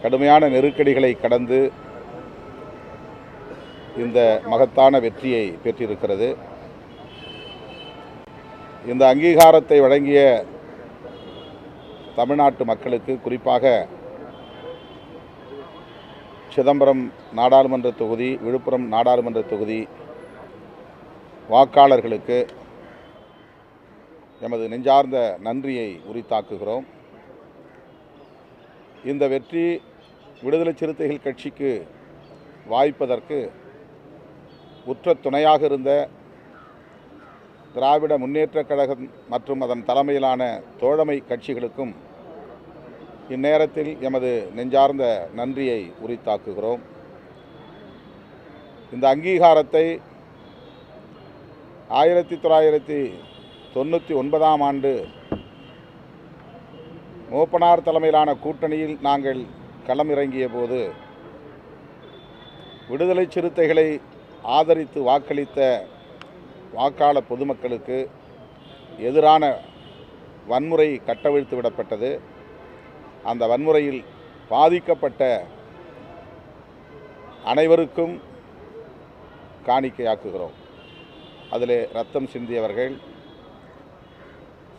கடுமையான நெருக்கடிகளை கடந்து இந்த மகத்தான வெற்றியை பெற்றிருக்கிறது. இந்த அங்கீகாரத்தை வழங்கிய தமிழ்நாட்டு மக்களுக்கு, குறிப்பாக சிதம்பரம் நாடாளுமன்ற தொகுதி, விழுப்புரம் நாடாளுமன்ற தொகுதி வாக்காளர்களுக்கு எமது நெஞ்சார்ந்த நன்றியை உரித்தாக்குகிறோம். இந்த வெற்றி விடுதலை சிறுத்தைகள் கட்சிக்கு வாய்ப்பதற்கு உற்ற துணையாக இருந்த திராவிட முன்னேற்றக் கழகம் மற்றும் அதன் தலைமையிலான தோழமை கட்சிகளுக்கும் இந்நேரத்தில் எமது நெஞ்சார்ந்த நன்றியை உரித்தாக்குகிறோம். இந்த அங்கீகாரத்தை 1999ஆம் ஆண்டு மூப்பனார் தலைமையிலான கூட்டணியில் நாங்கள் களமிறங்கிய போது விடுதலை சிறுத்தைகளை ஆதரித்து வாக்களித்த வாக்காளர் பொதுமக்களுக்கு எதிரான வன்முறை கட்டவிழ்த்து விடப்பட்டது. அந்த வன்முறையில் பாதிக்கப்பட்ட அனைவருக்கும் காணிக்கையாக்குகிறோம். அதிலே இரத்தம் சிந்தியவர்கள்,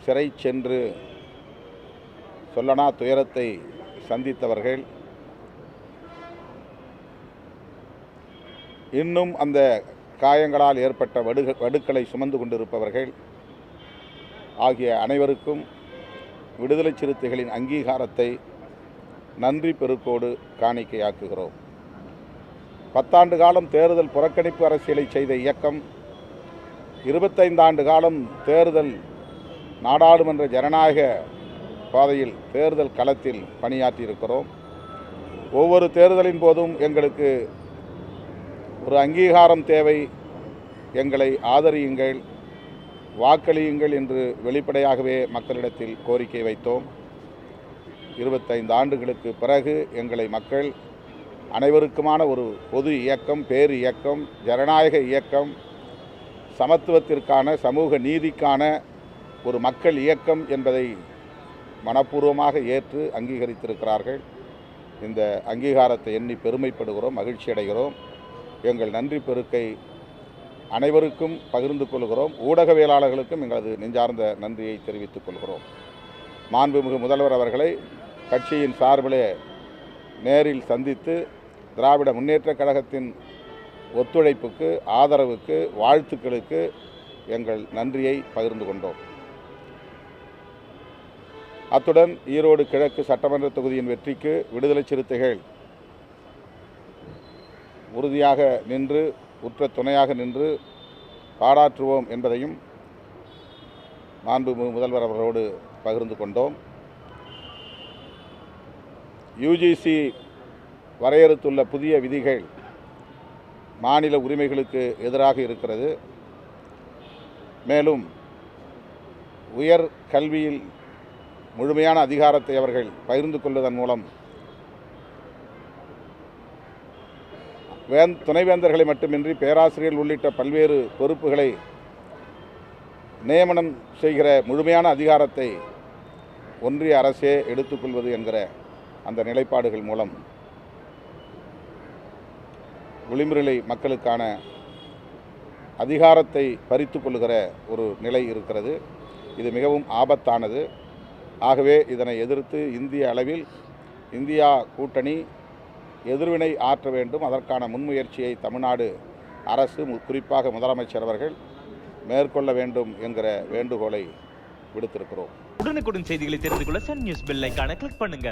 சிறை சென்று சொல்லனா துயரத்தை சந்தித்தவர்கள், இன்னும் அந்த காயங்களால் ஏற்பட்ட வடுக்களை சுமந்து கொண்டிருப்பவர்கள் ஆகிய அனைவருக்கும் விடுதலை சிறுத்தைகளின் அங்கீகாரத்தை நன்றி பெருக்கோடு காணிக்கையாக்குகிறோம். 10 ஆண்டு காலம் தேர்தல் புறக்கணிப்பு அரசியலை செய்த இயக்கம் 25 ஆண்டு காலம் தேர்தல் நாடாளுமன்ற ஜனநாயக பாதையில் தேர்தல் களத்தில் பணியாற்றியிருக்கிறோம். ஒவ்வொரு தேர்தலின் போதும் எங்களுக்கு ஒரு அங்கீகாரம் தேவை, எங்களை ஆதரியுங்கள், வாக்களியுங்கள் என்று வெளிப்படையாகவே மக்களிடத்தில் கோரிக்கை வைத்தோம். 25 ஆண்டுகளுக்கு பிறகு எங்களை மக்கள் அனைவருக்குமான ஒரு பொது இயக்கம், பேர் இயக்கம், ஜனநாயக இயக்கம், சமத்துவத்திற்கான, சமூக நீதிக்கான ஒரு மக்கள் இயக்கம் என்பதை மனப்பூர்வமாக ஏற்று அங்கீகரித்திருக்கிறார்கள். இந்த அங்கீகாரத்தை எண்ணி பெருமைப்படுகிறோம், மகிழ்ச்சி அடைகிறோம். எங்கள் நன்றி பெருக்கை அனைவருக்கும் பகிர்ந்து கொள்கிறோம். ஊடகவியலாளர்களுக்கும் எங்களது நெஞ்சார்ந்த நன்றியை தெரிவித்துக் கொள்கிறோம். மாண்புமிகு முதல்வர் அவர்களை கட்சியின் சார்பிலே நேரில் சந்தித்து திராவிட முன்னேற்றக் கழகத்தின் ஒத்துழைப்புக்கு, ஆதரவுக்கு, வாழ்த்துக்களுக்கு எங்கள் நன்றியை பகிர்ந்து கொண்டோம். அத்துடன் ஈரோடு கிழக்கு சட்டமன்ற தொகுதியின் வெற்றிக்கு விடுதலை சிறுத்தைகள் உறுதியாக நின்று, உற்ற துணையாக நின்று பாராட்டுவோம் என்பதையும் மாண்புமிகு முதல்வர் அவர்களோடு பகிர்ந்து கொண்டோம். யுஜிசி வரையறுத்துள்ள புதிய விதிகள் மாநில உரிமைகளுக்கு எதிராக இருக்கிறது. மேலும் உயர் கல்வியில் முழுமையான அதிகாரத்தை அவர்கள் பகிர்ந்து கொள்வதன் மூலம் துணைவேந்தர்களை மட்டுமின்றி பேராசிரியர்கள் உள்ளிட்ட பல்வேறு பொறுப்புகளை நியமனம் செய்கிற முழுமையான அதிகாரத்தை ஒன்றிய அரசே எடுத்துக்கொள்வது என்கிற அந்த நிலைப்பாடுகள் மூலம் விளிம்புநிலை மக்களுக்கான அதிகாரத்தை பறித்து கொள்ளுகிற ஒரு நிலை இருக்கிறது. இது மிகவும் ஆபத்தானது. ஆகவே இதனை எதிர்த்து இந்திய அளவில் இந்தியா கூட்டணி எதிர்வினை ஆற்ற வேண்டும். அதற்கான முன்முயற்சியை தமிழ்நாடு அரசு, குறிப்பாக முதலமைச்சர் அவர்கள் மேற்கொள்ள வேண்டும் என்கிற வேண்டுகோளை விடுத்திருக்கிறோம். உடனுக்குடன் செய்திகளை தெரிந்து கொள்ள சன் நியூஸ் பெல் ஐகானை கிளிக் பண்ணுங்க.